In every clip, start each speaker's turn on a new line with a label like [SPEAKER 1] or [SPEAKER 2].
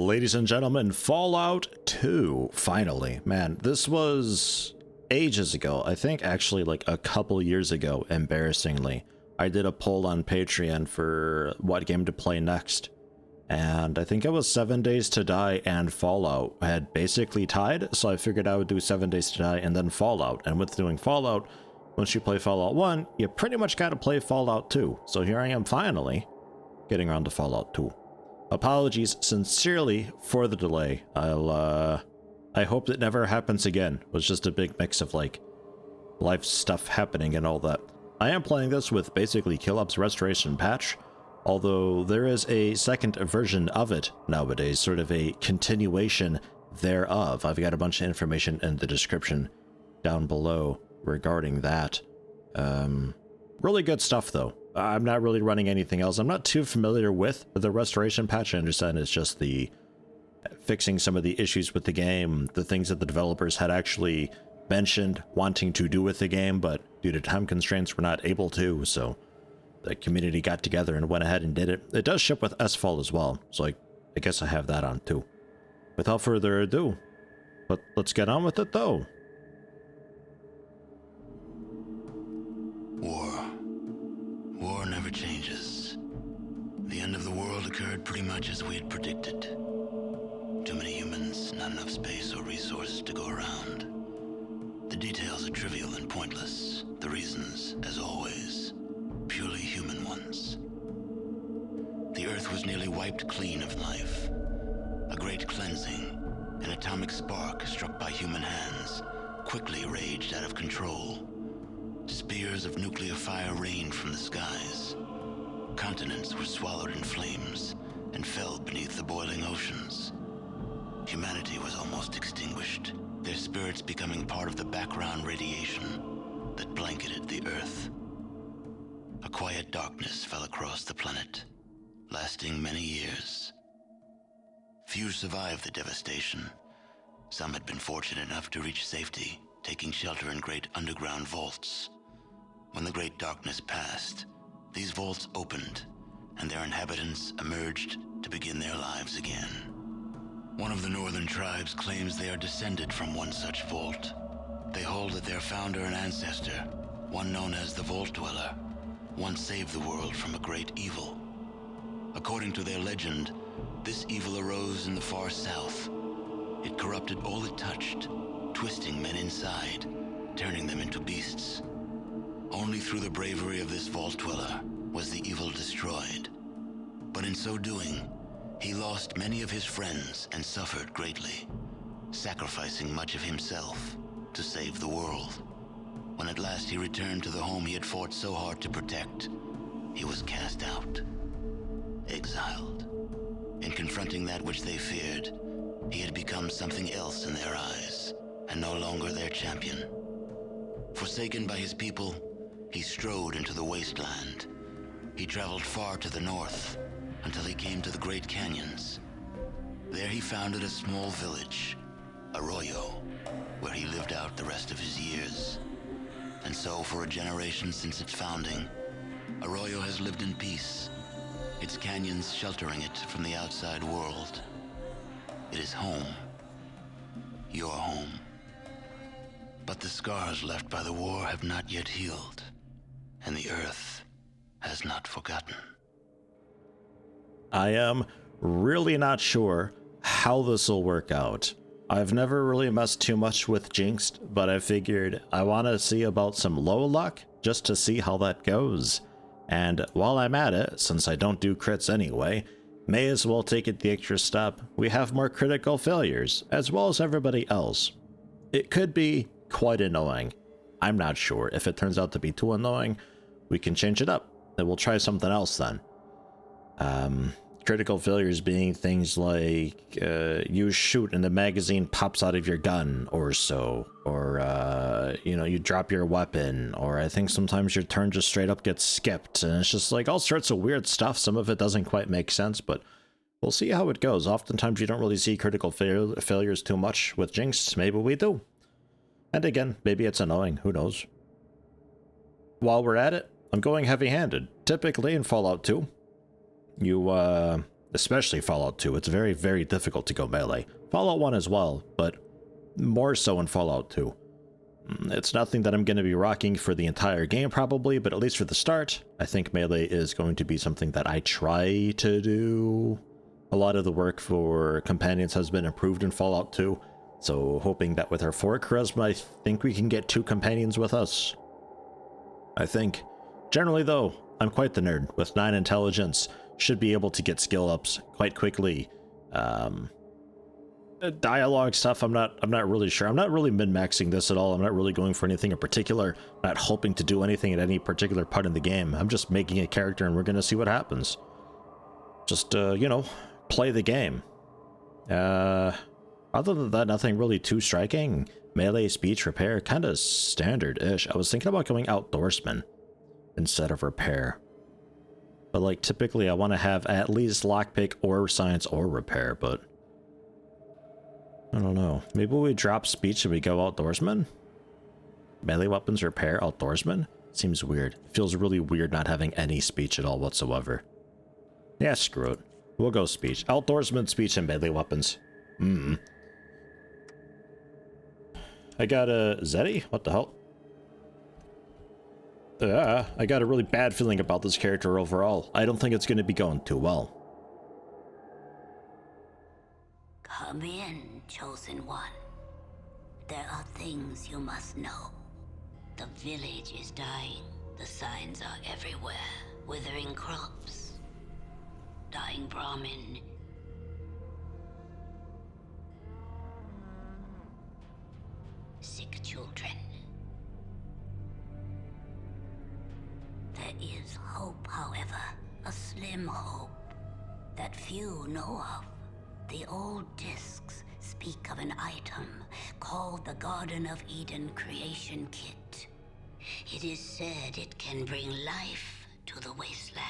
[SPEAKER 1] Ladies and gentlemen, Fallout 2, finally. Man, this was ages ago. I think actually like a couple years ago, embarrassingly. I did a poll on Patreon for what game to play next. And I think it was 7 Days to Die and Fallout had basically tied, so I figured I would do 7 Days to Die and then Fallout. And with doing Fallout, once you play Fallout 1, you pretty much gotta play Fallout 2. So here I am finally getting around to Fallout 2. Apologies sincerely for the delay. I hope it never happens again. It was just a big mix of like life stuff happening and all that. I am playing this with basically Killup's restoration patch, although there is a second version of it nowadays, sort of a continuation thereof. I've got a bunch of information in the description down below regarding that. Really good stuff though. I'm not really running anything else. I'm not too familiar with the restoration patch. I understand it's just the fixing some of the issues with the game, the things that the developers had actually mentioned wanting to do with the game, but due to time constraints, we're not able to, so the community got together and went ahead and did it. It does ship with S-Fall as well, so I guess I have that on too. Without further ado, let's get on with it though.
[SPEAKER 2] War never changes. The end of the world occurred pretty much as we had predicted. Too many humans, not enough space or resources to go around. The details are trivial and pointless. The reasons, as always, purely human ones. The Earth was nearly wiped clean of life. A great cleansing, an atomic spark struck by human hands, quickly raged out of control. Spears of nuclear fire rained from the skies. Continents were swallowed in flames and fell beneath the boiling oceans. Humanity was almost extinguished, their spirits becoming part of the background radiation that blanketed the Earth. A quiet darkness fell across the planet, lasting many years. Few survived the devastation. Some had been fortunate enough to reach safety, taking shelter in great underground vaults. When the great darkness passed, these vaults opened, and their inhabitants emerged to begin their lives again. One of the northern tribes claims they are descended from one such vault. They hold that their founder and ancestor, one known as the Vault Dweller, once saved the world from a great evil. According to their legend, this evil arose in the far south. It corrupted all it touched, twisting men inside, turning them into beasts. Only through the bravery of this Vault Dweller was the evil destroyed. But in so doing, he lost many of his friends and suffered greatly, sacrificing much of himself to save the world. When at last he returned to the home he had fought so hard to protect, he was cast out, exiled. In confronting that which they feared, he had become something else in their eyes, and no longer their champion. Forsaken by his people, he strode into the wasteland. He traveled far to the north until he came to the Great Canyons. There he founded a small village, Arroyo, where he lived out the rest of his years. And so for a generation since its founding, Arroyo has lived in peace, its canyons sheltering it from the outside world. It is home, your home. But the scars left by the war have not yet healed, and the Earth has not forgotten.
[SPEAKER 1] I am really not sure how this will work out. I've never really messed too much with Jinxed, but I figured I want to see about some low luck just to see how that goes. And while I'm at it, since I don't do crits anyway, may as well take it the extra step. We have more critical failures, as well as everybody else. It could be quite annoying. I'm not sure. If it turns out to be too annoying, we can change it up, and we'll try something else then. Critical failures being things like you shoot and the magazine pops out of your gun or so, or you know, you drop your weapon, or I think sometimes your turn just straight up gets skipped, and it's just like all sorts of weird stuff. Some of it doesn't quite make sense, but we'll see how it goes. Oftentimes you don't really see critical failures too much with Jinx. Maybe we do. And again, maybe it's annoying, who knows. While we're at it, I'm going heavy-handed. Typically in Fallout 2, you Especially Fallout 2. It's very, very difficult to go melee. Fallout 1 as well, but more so in Fallout 2. It's nothing that I'm going to be rocking for the entire game probably, but at least for the start, I think melee is going to be something that I try to do. A lot of the work for companions has been improved in Fallout 2, so hoping that with our 4 charisma, I think we can get 2 companions with us. I think. Generally though, I'm quite the nerd. With 9 intelligence, should be able to get skill ups quite quickly. Dialogue stuff, I'm not really sure. I'm not really min-maxing this at all. I'm not really going for anything in particular. I'm not hoping to do anything at any particular part in the game. I'm just making a character and we're gonna see what happens. Just, you know, play the game. Other than that, nothing really too striking. Melee, speech, repair, kind of standard-ish. I was thinking about going outdoorsman instead of repair. But like, typically I want to have at least lockpick or science or repair, but I don't know. Maybe we drop speech and we go outdoorsman? Melee weapons, repair, outdoorsman? Seems weird. It feels really weird not having any speech at all whatsoever. Yeah, screw it. We'll go speech. Outdoorsman, speech, and melee weapons. I got a Zeti? What the hell? I got a really bad feeling about this character overall. I don't think it's going to be going too well.
[SPEAKER 3] Come in, Chosen One. There are things you must know. The village is dying. The signs are everywhere. Withering crops. Dying Brahmin. Sick children. There is hope, however. A slim hope that few know of. The old discs speak of an item called the Garden of Eden Creation Kit. It is said it can bring life to the wasteland.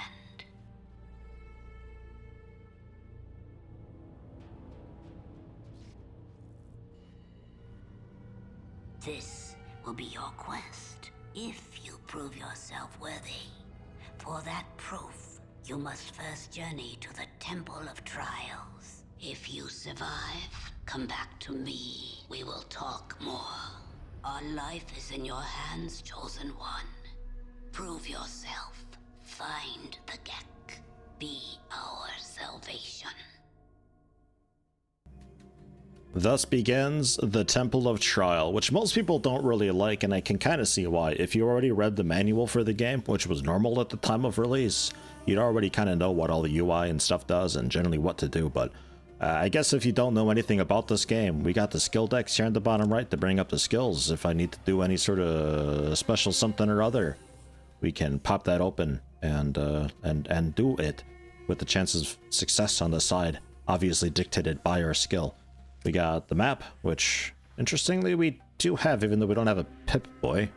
[SPEAKER 3] This will be your quest, if you prove yourself worthy. For that proof, you must first journey to the Temple of Trials. If you survive, come back to me. We will talk more. Our life is in your hands, Chosen One. Prove yourself. Find the GECK. Be our salvation.
[SPEAKER 1] Thus begins the Temple of Trial, which most people don't really like, and I can kind of see why. If you already read the manual for the game, which was normal at the time of release, you'd already kind of know what all the UI and stuff does and generally what to do, but I guess if you don't know anything about this game, we got the skill decks here in the bottom right to bring up the skills. If I need to do any sort of special something or other, we can pop that open and do it with the chances of success on the side, obviously dictated by our skill. We got the map, which interestingly we do have, even though we don't have a Pip-Boy.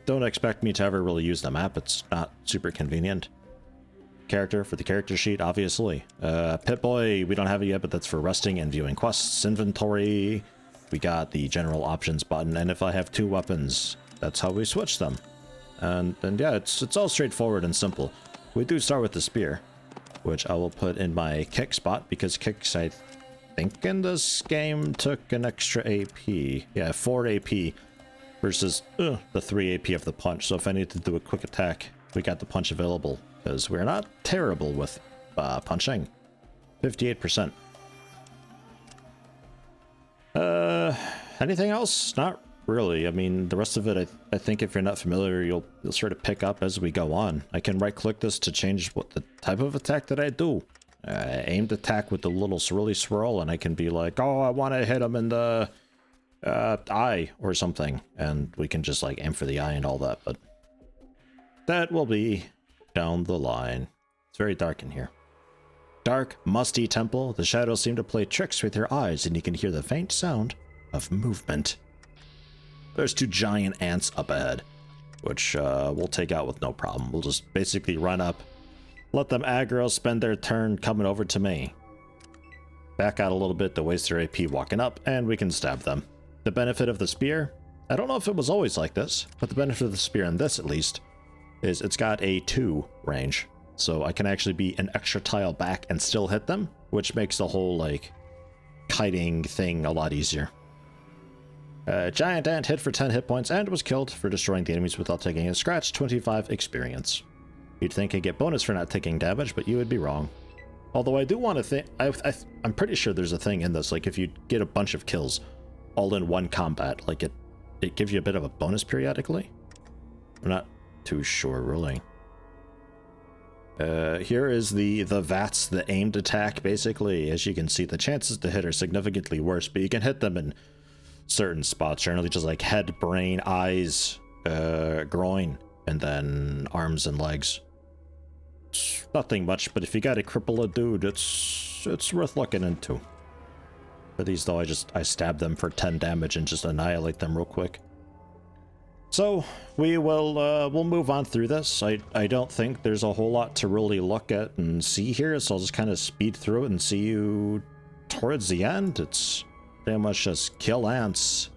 [SPEAKER 1] Don't expect me to ever really use the map, it's not super convenient. Character for the character sheet, obviously. Pip-Boy, we don't have it yet, but that's for resting and viewing quests. Inventory, we got the general options button, and if I have 2 weapons, that's how we switch them. And yeah, it's all straightforward and simple. We do start with the spear, which I will put in my kick spot, because kicks, I think in this game, took an extra AP. Yeah, 4 AP versus the 3 AP of the punch. So if I need to do a quick attack, we got the punch available, because we're not terrible with punching. 58%. Anything else? Not really. I mean, the rest of it, I think if you're not familiar, you'll sort of pick up as we go on. I can right-click this to change what the type of attack that I do. Aimed attack with the little swirly swirl, and I can be like, oh, I want to hit him in the eye or something, and we can just like aim for the eye and all that, but that will be down the line. It's very dark in here. Dark, musty temple. The shadows seem to play tricks with your eyes, and you can hear the faint sound of movement. There's 2 giant ants up ahead, which we'll take out with no problem. We'll just basically run up, let them aggro, spend their turn coming over to me. Back out a little bit to waste their AP walking up, and we can stab them. The benefit of the spear, I don't know if it was always like this, but the benefit of the spear in this, at least, is it's got a 2 range. So I can actually be an extra tile back and still hit them, which makes the whole, like, kiting thing a lot easier. Giant ant hit for 10 hit points and was killed for destroying the enemies without taking a scratch, 25 experience. You'd think I'd get bonus for not taking damage, but you would be wrong. Although I do want to think, I'm pretty sure there's a thing in this, like if you get a bunch of kills all in one combat, like it gives you a bit of a bonus periodically. I'm not too sure, really. Here is the VATS, the aimed attack, basically. As you can see, the chances to hit are significantly worse, but you can hit them in certain spots, generally just like head, brain, eyes, groin, and then arms and legs. It's nothing much, but if you gotta cripple a dude, it's worth looking into. For these though, I stab them for 10 damage and just annihilate them real quick. So we will we'll move on through this. I don't think there's a whole lot to really look at and see here, so I'll just kind of speed through it and see you towards the end. It's pretty much just kill ants,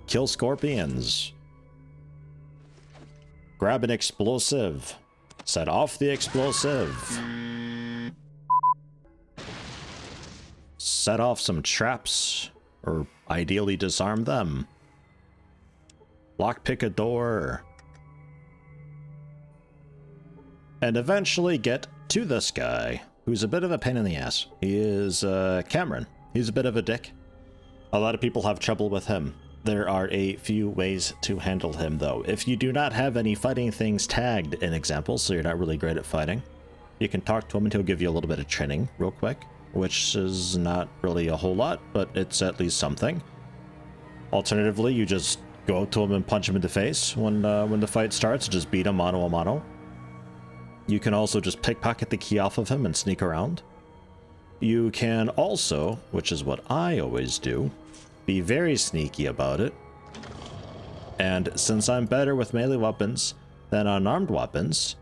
[SPEAKER 1] kill scorpions, grab an explosive, set off the explosive, set off some traps, or ideally disarm them, lockpick a door, and eventually get to this guy, who's a bit of a pain in the ass. He is Cameron. He's a bit of a dick. A lot of people have trouble with him. There are a few ways to handle him, though. If you do not have any fighting things tagged in examples, so you're not really great at fighting, you can talk to him and he'll give you a little bit of training real quick, which is not really a whole lot, but it's at least something. Alternatively, you just go up to him and punch him in the face when the fight starts, just beat him mano a mano. You can also just pickpocket the key off of him and sneak around. You can also, which is what I always do, be very sneaky about it. And since I'm better with melee weapons than unarmed weapons,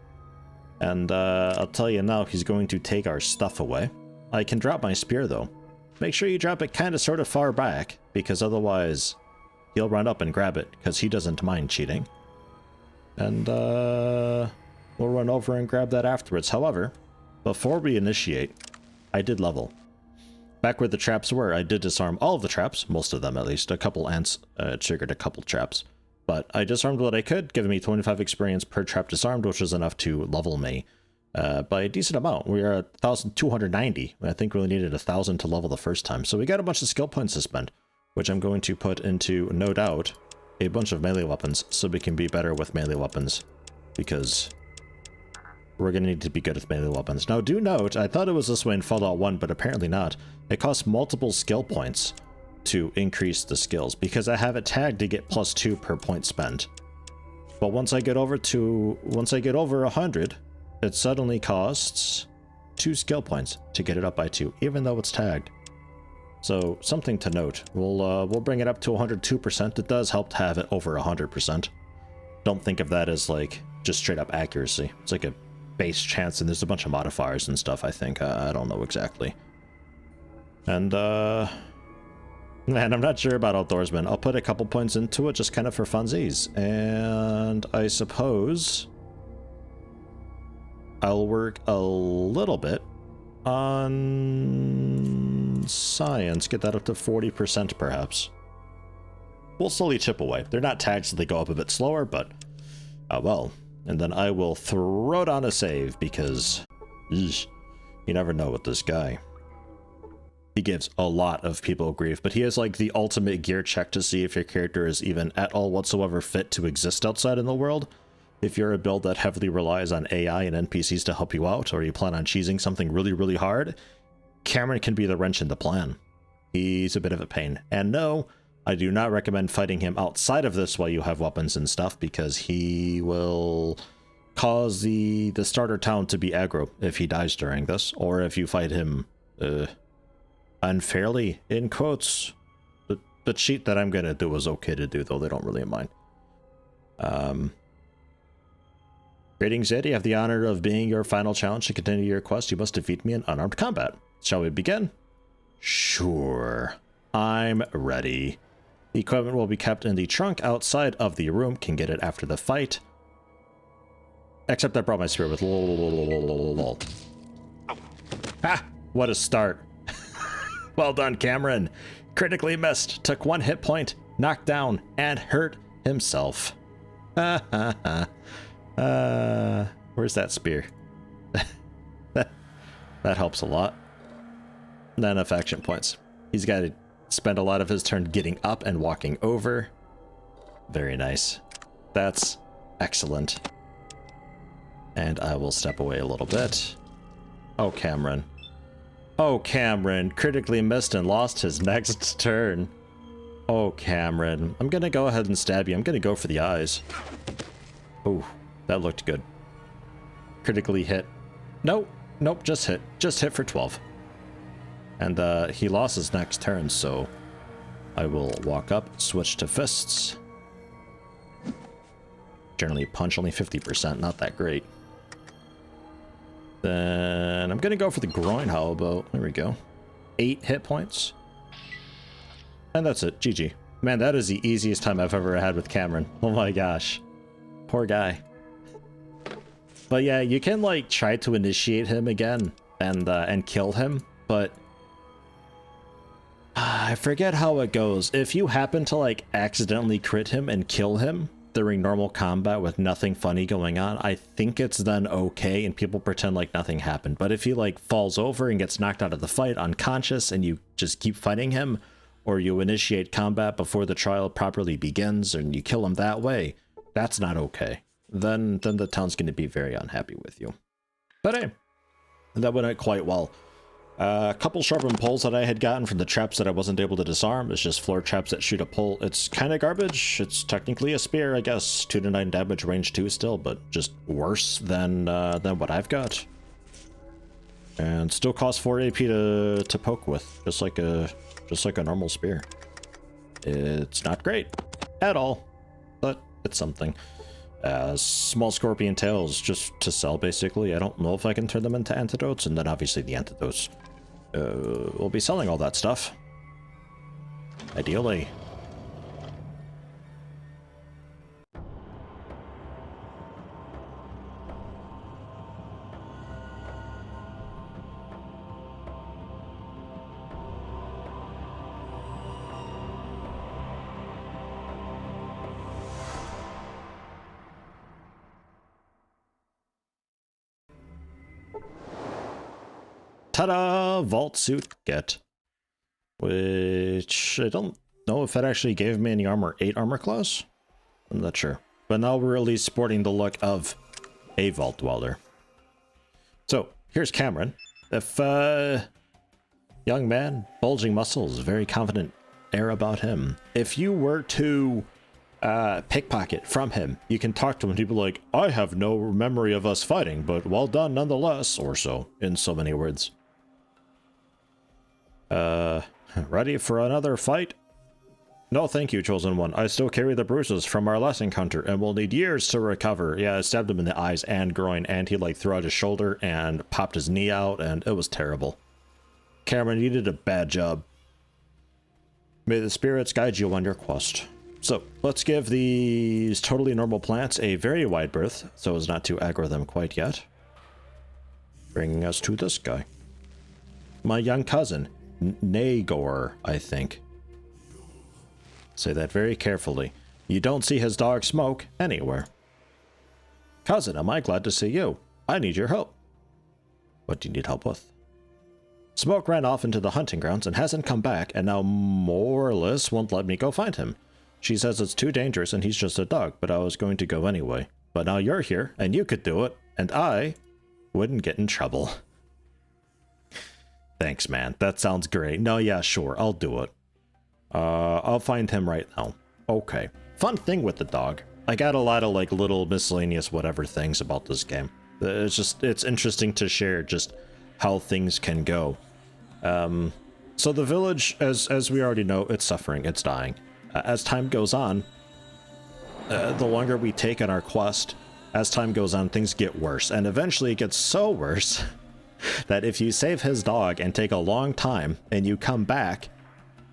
[SPEAKER 1] and I'll tell you now, he's going to take our stuff away. I can drop my spear though. Make sure you drop it kind of sort of far back, because otherwise he'll run up and grab it, because he doesn't mind cheating. And we'll run over and grab that afterwards. However, before we initiate, I did level. Back where the traps were, I did disarm all of the traps, most of them at least. A couple ants triggered a couple traps. But I disarmed what I could, giving me 25 experience per trap disarmed, which was enough to level me by a decent amount. We are at 1,290. I think we only needed 1,000 to level the first time. So we got a bunch of skill points to spend, which I'm going to put into, no doubt, a bunch of melee weapons, so we can be better with melee weapons. Because we're going to need to be good with melee weapons. Now, do note, I thought it was this way in Fallout 1, but apparently not. It costs multiple skill points to increase the skills, because I have it tagged to get +2 per point spent. But once I get over 100, it suddenly costs 2 skill points to get it up by 2, even though it's tagged. So something to note. We'll bring it up to 102%. It does help to have it over 100%. Don't think of that as like just straight up accuracy. It's like a base chance, and there's a bunch of modifiers and stuff, I think. I don't know exactly. And man, I'm not sure about Outdoorsman. I'll put a couple points into it just kind of for funsies. And I suppose I'll work a little bit on science, get that up to 40% perhaps. We'll slowly chip away. They're not tagged, so they go up a bit slower, but well. And then I will throw down a save, because you never know with this guy. He gives a lot of people grief, but he has like the ultimate gear check to see if your character is even at all whatsoever fit to exist outside in the world. If you're a build that heavily relies on AI and NPCs to help you out, or you plan on cheesing something really, really hard, Cameron can be the wrench in the plan. He's a bit of a pain. And no, I do not recommend fighting him outside of this while you have weapons and stuff, because he will cause the starter town to be aggro if he dies during this, or if you fight him unfairly, in quotes. The cheat that I'm going to do is okay to do, though they don't really mind. Greetings, Yeti. I have the honor of being your final challenge. To continue your quest, you must defeat me in unarmed combat. Shall we begin? Sure. I'm ready. The equipment will be kept in the trunk outside of the room. Can get it after the fight. Except I brought my spear with lol. Ha! What a start. Well done, Cameron. Critically missed, took 1 hit point, knocked down, and hurt himself. Where's that spear? That helps a lot. Not enough action points. He's got to spend a lot of his turn getting up and walking over. Very nice. That's excellent. And I will step away a little bit. Oh, Cameron. Oh, Cameron. Critically missed and lost his next turn. Oh, Cameron. I'm gonna go ahead and stab you. I'm gonna go for the eyes. Ooh, that looked good. Critically hit. Nope. Nope, just hit. Just hit for 12. And he lost his next turn, so I will walk up, switch to fists. Generally punch only 50%, not that great. Then I'm gonna go for the groin, how about? There we go. 8 hit points. And that's it, GG. Man, that is the easiest time I've ever had with Cameron. Oh my gosh. Poor guy. But yeah, you can like try to initiate him again and kill him, but I forget how it goes. If you happen to like accidentally crit him and kill him during normal combat with nothing funny going on, I think it's then okay and people pretend like nothing happened. But if he like falls over and gets knocked out of the fight unconscious and you just keep fighting him, or you initiate combat before the trial properly begins and you kill him that way, that's not okay. Then the town's going to be very unhappy with you. But hey, that went out quite well. A couple sharpened poles that I had gotten from the traps that I wasn't able to disarm. It's just floor traps that shoot a pole. It's kind of garbage. It's technically a spear, I guess. 2 to 9 damage, range 2 still, but just worse than what I've got. And still costs 4 AP to poke with, just like a normal spear. It's not great at all, but it's something. Small scorpion tails just to sell, basically. I don't know if I can turn them into antidotes, and then obviously the antidotes. We'll be selling all that stuff. Ideally. Ta-da! Vault suit get. Which I don't know if that actually gave me any armor. 8 armor class? I'm not sure. But now we're at least sporting the look of a vault dweller. So, here's Cameron. If, young man, bulging muscles, very confident air about him. If you were to pickpocket from him, you can talk to him and he'd be like, I have no memory of us fighting, but well done nonetheless, or so, in so many words. Ready for another fight? No, thank you, chosen one. I still carry the bruises from our last encounter and will need years to recover. Yeah, I stabbed him in the eyes and groin, and he like threw out his shoulder and popped his knee out, and it was terrible. Cameron, you did a bad job. May the spirits guide you on your quest. So, let's give these totally normal plants a very wide berth, so as not to aggro them quite yet. Bringing us to this guy. My young cousin, Nagor, I think. Say that very carefully. You don't see his dog Smoke anywhere. Cousin, am I glad to see you. I need your help. What do you need help with? Smoke ran off into the hunting grounds and hasn't come back, and now Morlis won't let me go find him. She says it's too dangerous and he's just a dog, but I was going to go anyway. But now you're here, and you could do it, and I wouldn't get in trouble. Thanks, man. That sounds great. No, yeah, sure. I'll do it. I'll find him right now. Okay. Fun thing with the dog. I got a lot of, like, little miscellaneous whatever things about this game. It's interesting to share just how things can go. So the village, as we already know, it's suffering. It's dying. As time goes on, the longer we take on our quest, as time goes on, things get worse. And eventually it gets so worse that if you save his dog and take a long time and you come back,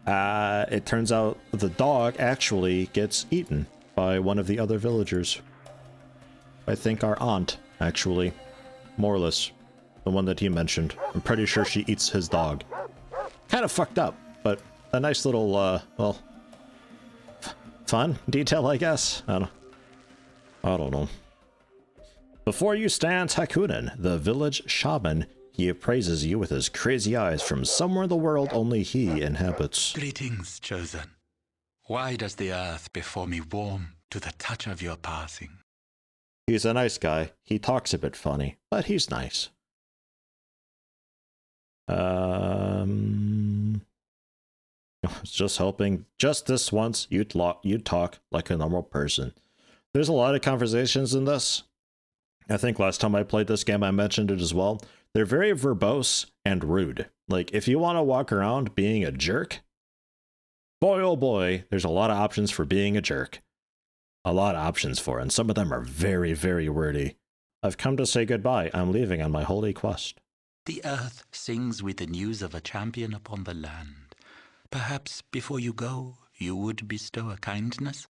[SPEAKER 1] it turns out the dog actually gets eaten by one of the other villagers. I think our aunt, actually. Morless. The one that he mentioned. I'm pretty sure she eats his dog. Kind of fucked up, but a nice little, well, fun detail, I guess. I don't know. Before you stands Hakunen, the village shaman. He appraises you with his crazy eyes from somewhere in the world only he inhabits.
[SPEAKER 4] Greetings, chosen. Why does the earth before me warm to the touch of your passing?
[SPEAKER 1] He's a nice guy. He talks a bit funny, but he's nice. Just hoping just this once you'd talk like a normal person. There's a lot of conversations in this. I think last time I played this game I mentioned it as well. They're very verbose and rude. Like, if you want to walk around being a jerk, boy oh boy, there's a lot of options for being a jerk. A lot of options for it, and some of them are very, very wordy. I've come to say goodbye. I'm leaving on my holy quest.
[SPEAKER 4] The earth sings with the news of a champion upon the land. Perhaps before you go, you would bestow a kindness?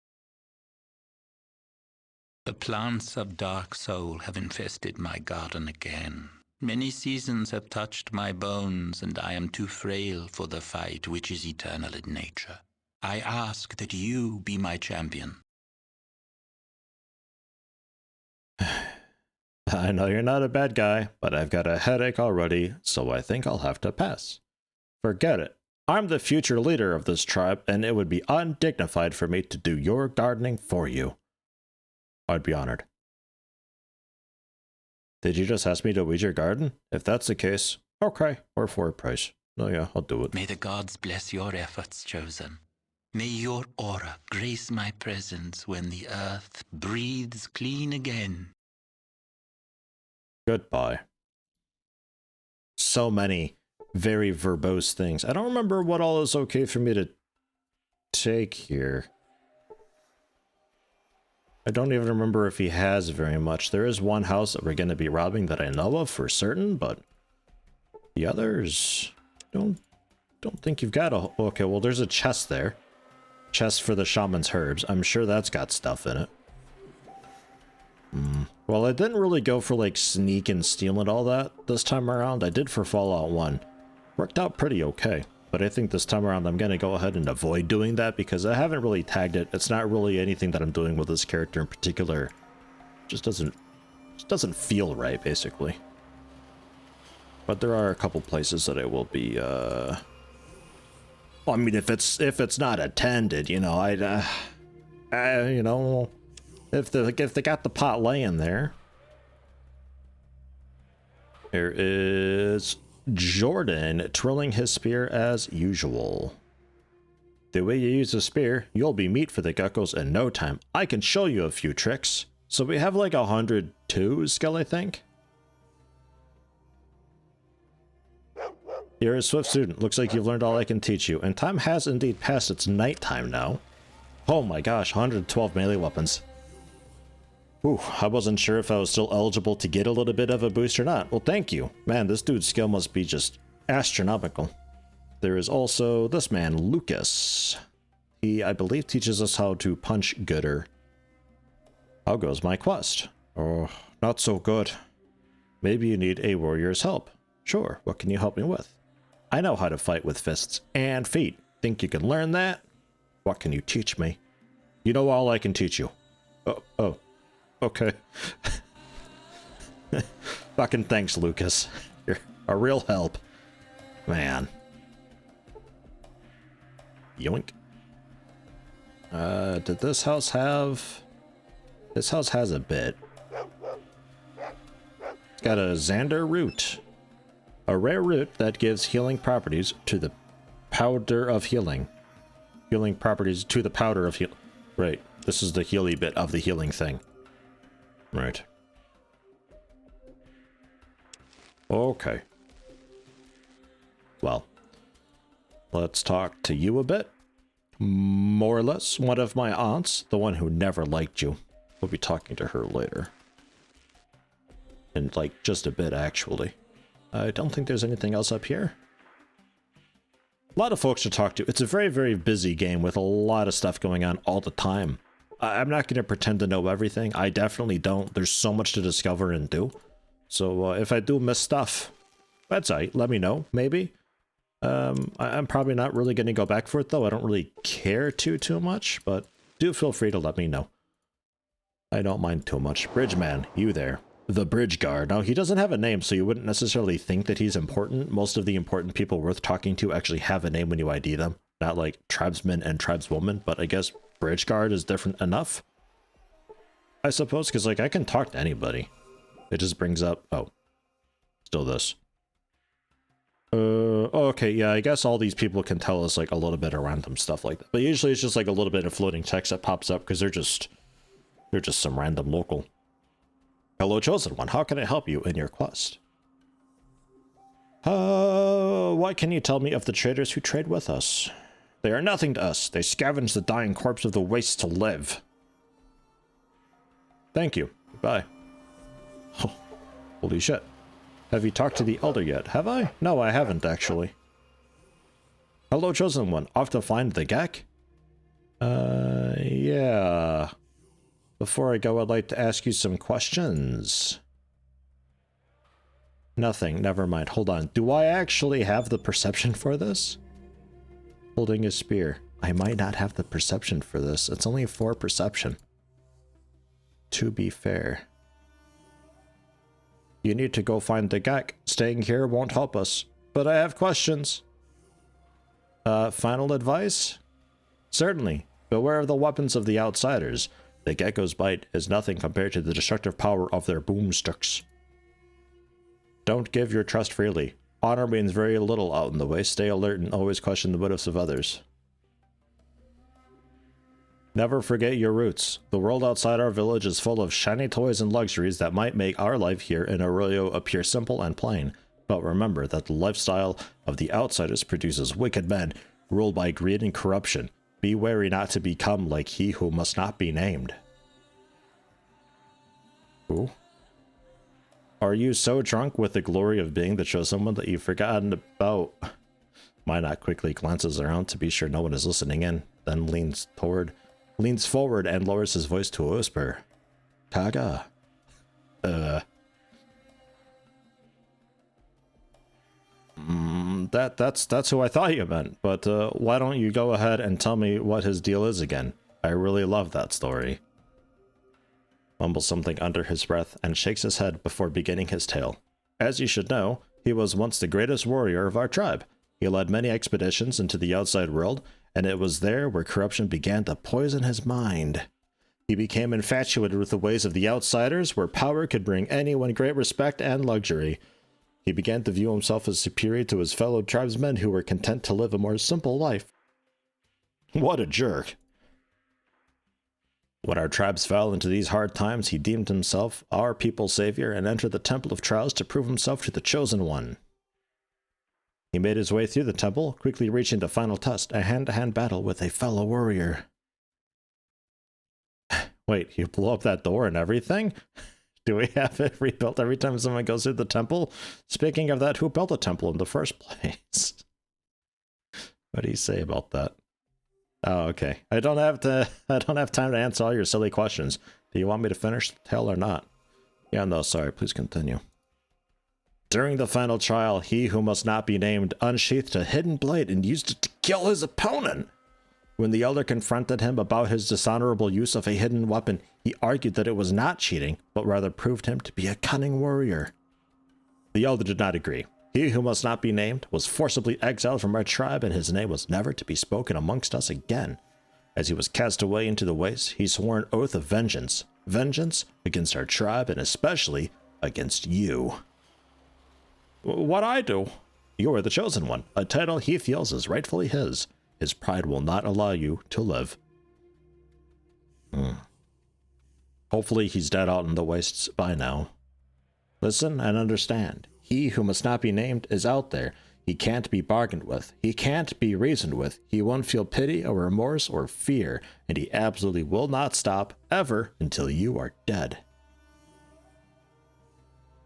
[SPEAKER 4] The plants of dark soul have infested my garden again. Many seasons have touched my bones, and I am too frail for the fight which is eternal in nature. I ask that you be my champion.
[SPEAKER 1] I know you're not a bad guy, but I've got a headache already, so I think I'll have to pass. Forget it. I'm the future leader of this tribe, and it would be undignified for me to do your gardening for you. I'd be honored. Did you just ask me to weed your garden? If that's the case, okay, or for a price. Oh yeah, I'll do it.
[SPEAKER 4] May the gods bless your efforts, chosen. May your aura grace my presence when the earth breathes clean again.
[SPEAKER 1] Goodbye. So many very verbose things. I don't remember what all is okay for me to take here. I don't even remember if he has very much. There is one house that we're going to be robbing that I know of for certain, but the others don't think you've got a... Okay, well, there's a chest there. Chest for the shaman's herbs. I'm sure that's got stuff in it. Well, I didn't really go for, like, sneak and steal and all that this time around. I did for Fallout 1. Worked out pretty okay. But I think this time around I'm going to go ahead and avoid doing that because I haven't really tagged it. It's not really anything that I'm doing with this character in particular. Just doesn't feel right, basically. But there are a couple places that I will be, well, I mean, if it's not attended, you know, you know, if they got the pot laying there. There is Jordan twirling his spear as usual. The way you use the spear, you'll be meat for the geckos in no time. I can show you a few tricks. So we have like 102 skill, I think. You're a swift student. Looks like you've learned all I can teach you. And time has indeed passed. It's nighttime now. Oh my gosh, 112 melee weapons. Ooh, I wasn't sure if I was still eligible to get a little bit of a boost or not. Well, thank you. Man, this dude's skill must be just astronomical. There is also this man, Lucas. He, I believe, teaches us how to punch gooder. How goes my quest? Oh, not so good. Maybe you need a warrior's help. Sure, what can you help me with? I know how to fight with fists and feet. Think you can learn that? What can you teach me? You know all I can teach you. Oh. Okay. Fucking thanks, Lucas. You're a real help. Man. Yoink. Did this house have... This house has a bit. It's got a Xander root. A rare root that gives healing properties to the powder of healing. Healing properties to the powder of healing. Right. This is the healy bit of the healing thing. Right. Okay. Well, let's talk to you a bit. More or less, one of my aunts, the one who never liked you. We'll be talking to her later. In, like, just a bit, actually. I don't think there's anything else up here. A lot of folks to talk to. It's a very, very busy game with a lot of stuff going on all the time. I'm not going to pretend to know everything. I definitely don't. There's so much to discover and do. So if I do miss stuff, that's all right. Let me know, maybe. I'm probably not really going to go back for it, though. I don't really care too much, but do feel free to let me know. I don't mind too much. Bridgeman, you there. The Bridge Guard. Now, he doesn't have a name, so you wouldn't necessarily think that he's important. Most of the important people worth talking to actually have a name when you ID them. Not like tribesmen and tribeswomen, but I guess Bridge Guard is different enough. I suppose, because like I can talk to anybody. It just brings up... Oh. Still this. Okay, yeah, I guess all these people can tell us like a little bit of random stuff like that. But usually it's just like a little bit of floating text that pops up because they're just some random local. Hello, Chosen One. How can I help you in your quest? What can you tell me of the traders who trade with us? They are nothing to us. They scavenge the dying corpse of the waste to live. Thank you. Goodbye. Oh, holy shit. Have you talked to the Elder yet? Have I? No, I haven't, actually. Hello, Chosen One. Off to find the GECK? Yeah. Before I go, I'd like to ask you some questions. Nothing. Never mind. Hold on. Do I actually have the perception for this? Holding a spear. I might not have the perception for this. It's only 4 perception. To be fair. You need to go find the GECK. Staying here won't help us. But I have questions. Final advice? Certainly. Beware of the weapons of the outsiders. The gecko's bite is nothing compared to the destructive power of their boomsticks. Don't give your trust freely. Honor means very little out in the way. Stay alert and always question the motives of others. Never forget your roots. The world outside our village is full of shiny toys and luxuries that might make our life here in Arroyo appear simple and plain. But remember that the lifestyle of the outsiders produces wicked men, ruled by greed and corruption. Be wary not to become like he who must not be named. Ooh. Are you so drunk with the glory of being the chosen one that you've forgotten about... Minot quickly glances around to be sure no one is listening in, then leans forward and lowers his voice to a whisper. Kaga. That's who I thought you meant, but why don't you go ahead and tell me what his deal is again? I really love that story. Mumbles something under his breath and shakes his head before beginning his tale. As you should know, he was once the greatest warrior of our tribe. He led many expeditions into the outside world, and it was there where corruption began to poison his mind. He became infatuated with the ways of the outsiders, where power could bring anyone great respect and luxury. He began to view himself as superior to his fellow tribesmen who were content to live a more simple life. What a jerk. When our tribes fell into these hard times, he deemed himself our people's savior and entered the Temple of Trials to prove himself to the Chosen One. He made his way through the temple, quickly reaching the final test, a hand-to-hand battle with a fellow warrior. Wait, you blew up that door and everything? Do we have it rebuilt every time someone goes through the temple? Speaking of that, who built the temple in the first place? What do you say about that? Oh, okay. I don't have time to answer all your silly questions. Do you want me to finish the tale or not? Yeah, no, sorry. Please continue. During the final trial, he who must not be named unsheathed a hidden blade and used it to kill his opponent. When the elder confronted him about his dishonorable use of a hidden weapon, he argued that it was not cheating, but rather proved him to be a cunning warrior. The elder did not agree. He who must not be named was forcibly exiled from our tribe, and his name was never to be spoken amongst us again. As he was cast away into the waste, he swore an oath of vengeance. Vengeance against our tribe, and especially against you. What I do? You are the Chosen One, a title he feels is rightfully his. His pride will not allow you to live. Hopefully he's dead out in the wastes by now. Listen and understand. He who must not be named is out there. He can't be bargained with. He can't be reasoned with. He won't feel pity or remorse or fear, and he absolutely will not stop ever until you are dead.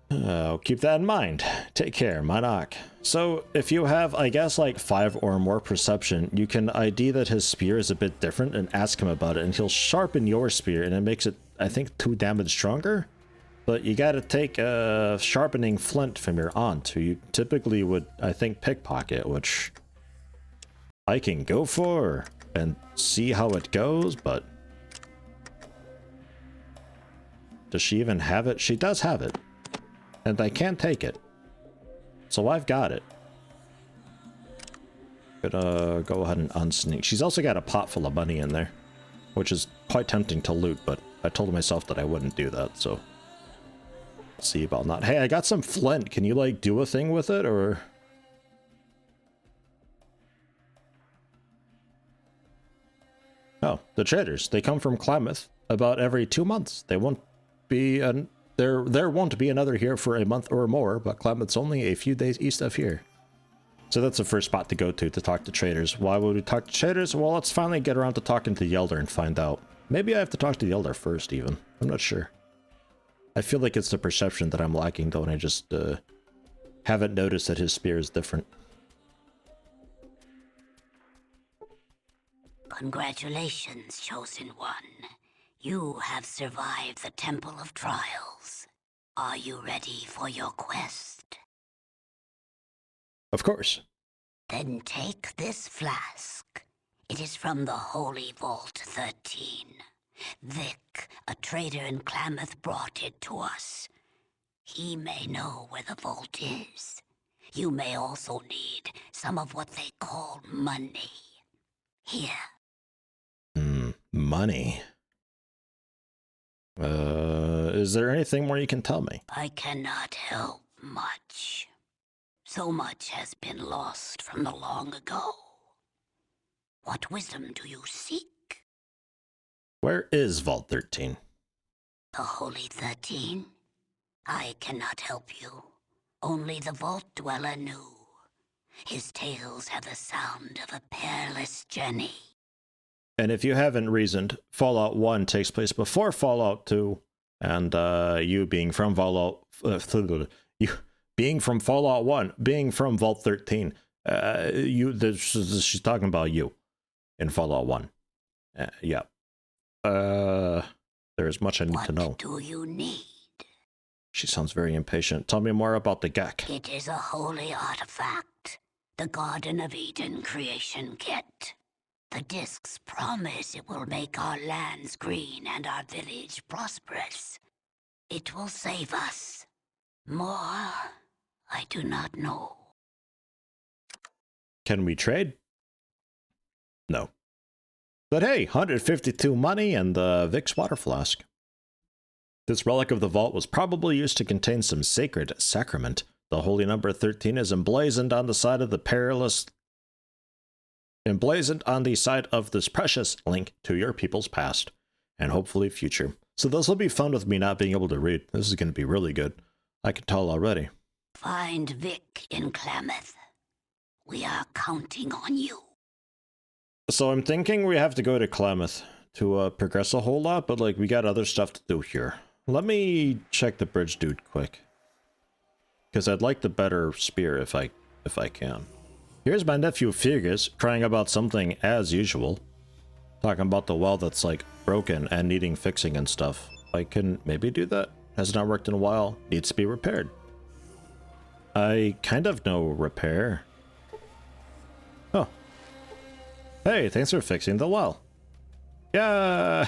[SPEAKER 1] I'll keep that in mind. Take care, Monarch. So, if you have, I guess, like 5 or more perception, you can ID that his spear is a bit different and ask him about it, and he'll sharpen your spear, and it makes it, I think, 2 damage stronger. But you gotta take a sharpening flint from your aunt, who you typically would, I think, pickpocket, which I can go for and see how it goes, but does she even have it? She does have it. And I can't take it. So I've got it. Gonna go ahead and unsneak. She's also got a pot full of money in there, which is quite tempting to loot, but I told myself that I wouldn't do that, so see about not. Hey, I got some flint. Can you, like, do a thing with it, or? Oh, the traders. They come from Klamath about every 2 months. They won't be there won't be another here for a month or more, but Klamath's only a few days east of here. So that's the first spot to go to talk to traders. Why would we talk to traders? Well, let's finally get around to talking to the Elder and find out. Maybe I have to talk to the Elder first, even. I'm not sure. I feel like it's the perception that I'm lacking, though, and I just haven't noticed that his spear is different.
[SPEAKER 3] Congratulations, Chosen One. You have survived the Temple of Trials. Are you ready for your quest?
[SPEAKER 1] Of course.
[SPEAKER 3] Then take this flask. It is from the Holy Vault 13. Vic, a trader in Klamath, brought it to us. He may know where the vault is. You may also need some of what they call money. Here.
[SPEAKER 1] Money. Is there anything more you can tell me?
[SPEAKER 3] I cannot help much. So much has been lost from the long ago. What wisdom do you seek?
[SPEAKER 1] Where is Vault 13?
[SPEAKER 3] The Holy 13? I cannot help you. Only the Vault Dweller knew. His tales have the sound of a perilous journey.
[SPEAKER 1] And if you haven't reasoned, Fallout 1 takes place before Fallout 2, and you being from Fallout... you being from Fallout 1, being from Vault 13, she's talking about you in Fallout 1. Yeah. There is much I need to know.
[SPEAKER 3] What do you need?
[SPEAKER 1] She sounds very impatient. Tell me more about the GECK.
[SPEAKER 3] It is a holy artifact. The Garden of Eden creation kit. The discs promise it will make our lands green and our village prosperous. It will save us. More, I do not know.
[SPEAKER 1] Can we trade? No. But hey, 152 money and the Vic's water flask. This relic of the vault was probably used to contain some sacred sacrament. The holy number 13 is emblazoned on the side of this precious link to your people's past and hopefully future. So this will be fun with me not being able to read. This is going to be really good. I can tell already.
[SPEAKER 3] Find Vic in Klamath. We are counting on you.
[SPEAKER 1] So I'm thinking we have to go to Klamath to progress a whole lot, but like we got other stuff to do here. Let me check the bridge dude quick, because I'd like the better spear if I can. Here's my nephew Fergus crying about something as usual, talking about the well that's like broken and needing fixing and stuff. I can maybe do that. Has not worked in a while. Needs to be repaired. I kind of know repair. Oh. Hey, thanks for fixing the well. Yeah.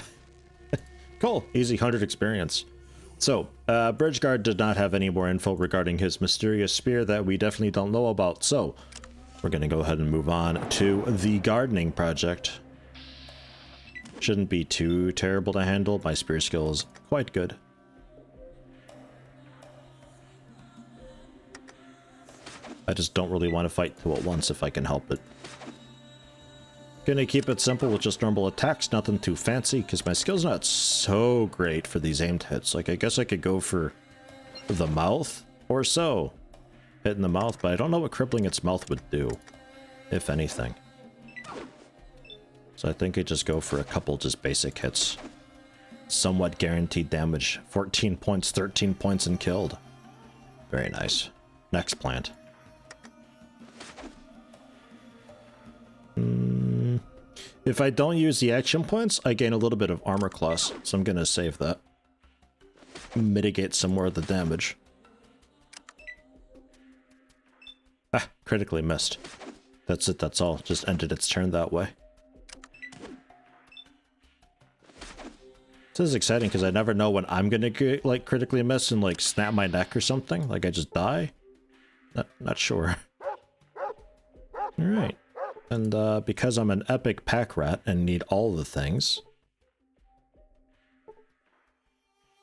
[SPEAKER 1] Cool. Easy 100 experience. So, Bridgeguard did not have any more info regarding his mysterious spear that we definitely don't know about, so we're going to go ahead and move on to the gardening project. Shouldn't be too terrible to handle. My spear skill is quite good. I just don't really want to fight two at once if I can help it. Gonna keep it simple with just normal attacks, nothing too fancy, because my skill's not so great for these aimed hits. Like, I guess I could go for the mouth or so. Hitting the mouth, but I don't know what crippling its mouth would do, if anything. So I think I just go for a couple just basic hits. Somewhat guaranteed damage. 14 points, 13 points, and killed. Very nice. Next plant. If I don't use the action points, I gain a little bit of armor class, so I'm gonna save that. Mitigate some more of the damage. Ah, critically missed. That's it, that's all. Just ended its turn that way. This is exciting because I never know when I'm gonna get, like, critically miss and, like, snap my neck or something. Like, I just die. Not sure. Alright. And because I'm an epic pack rat and need all the things,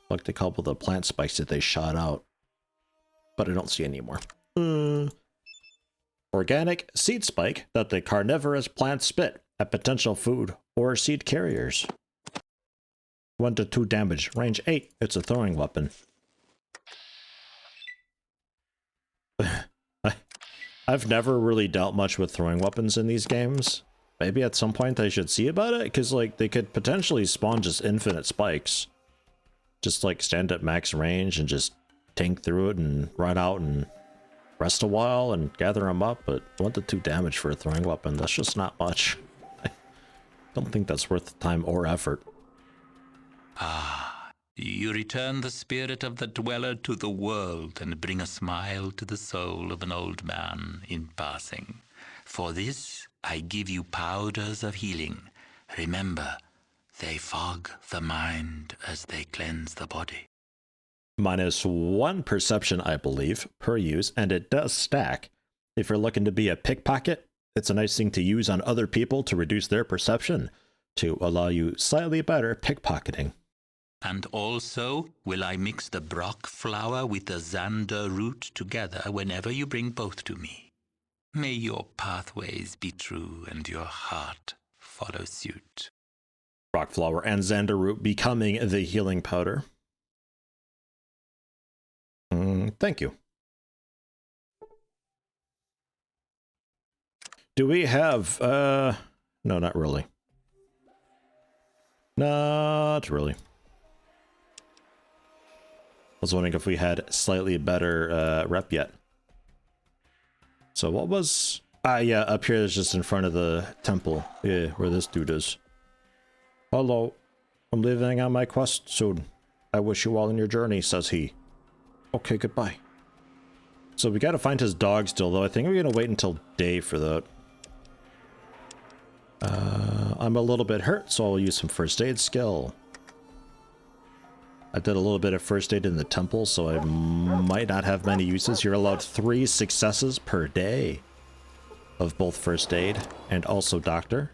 [SPEAKER 1] looked a couple of the plant spikes that they shot out, but I don't see any more. Organic seed spike that the carnivorous plants spit at potential food or seed carriers. 1 to 2 damage. Range 8. It's a throwing weapon. I've never really dealt much with throwing weapons in these games. Maybe at some point I should see about it, because, like, they could potentially spawn just infinite spikes. Just, like, stand at max range and just tank through it and run out and rest a while and gather them up, but 1 to 2 damage for a throwing weapon, that's just not much. I don't think that's worth the time or effort.
[SPEAKER 4] Ah, you return the spirit of the dweller to the world and bring a smile to the soul of an old man in passing. For this, I give you powders of healing. Remember, they fog the mind as they cleanse the body.
[SPEAKER 1] -1 perception, I believe, per use, and it does stack. If you're looking to be a pickpocket, it's a nice thing to use on other people to reduce their perception, to allow you slightly better pickpocketing.
[SPEAKER 4] And also, will I mix the Brock flower with the Xander root together whenever you bring both to me. May your pathways be true and your heart follow suit.
[SPEAKER 1] Rock flower and Xander root becoming the healing powder. Thank you. Do we have, no, not really. Not really. I was wondering if we had slightly better rep yet. So what was... yeah, up here is just in front of the temple. Yeah, where this dude is. Hello, I'm leaving on my quest soon. I wish you well in your journey, says he. Okay, goodbye. So we gotta find his dog still, though. I think we're gonna wait until day for that. I'm a little bit hurt, so I'll use some first aid skill. I did a little bit of first aid in the temple, so I might not have many uses. You're allowed 3 successes per day of both first aid and also doctor.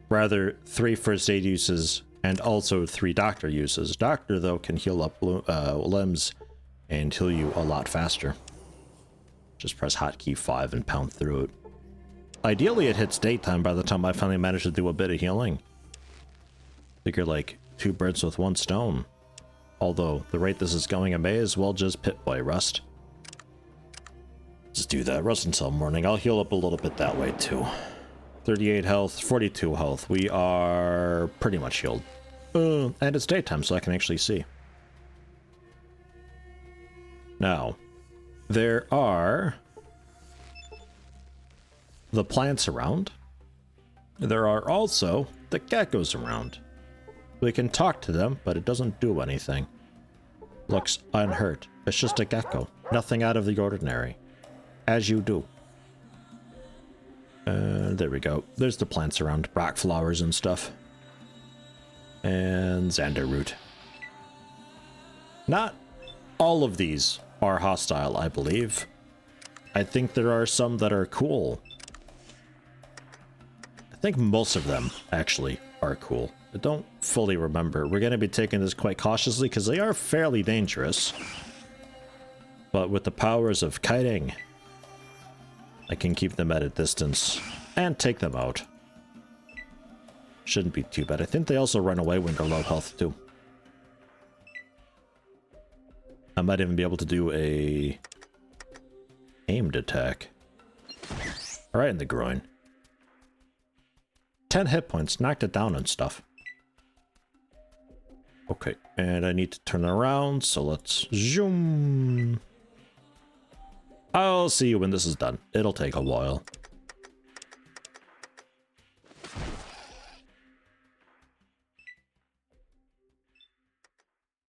[SPEAKER 1] Rather, 3 first aid uses and also 3 doctor uses. Doctor, though, can heal up limbs and heal you a lot faster. Just press hotkey 5 and pound through it. Ideally, it hits daytime by the time I finally manage to do a bit of healing. Figure like 2 birds with 1 stone. Although, the rate this is going, I may as well just Pip-Boy rest. Just do that. Rest until morning. I'll heal up a little bit that way, too. 38 health, 42 health. We are pretty much healed. And it's daytime, so I can actually see. Now, there are the plants around. There are also the geckos around. We can talk to them, but it doesn't do anything. Looks unhurt. It's just a gecko. Nothing out of the ordinary. As you do. There we go. There's the plants around. Rock flowers and stuff. And Xander root. Not all of these are hostile, I believe. I think there are some that are cool. I think most of them, actually, are cool. I don't fully remember. We're going to be taking this quite cautiously because they are fairly dangerous. But with the powers of kiting, I can keep them at a distance and take them out. Shouldn't be too bad. I think they also run away when they're low health too. I might even be able to do a aimed attack. Right in the groin. 10 hit points, knocked it down and stuff. Okay, and I need to turn around, so let's zoom. I'll see you when this is done. It'll take a while.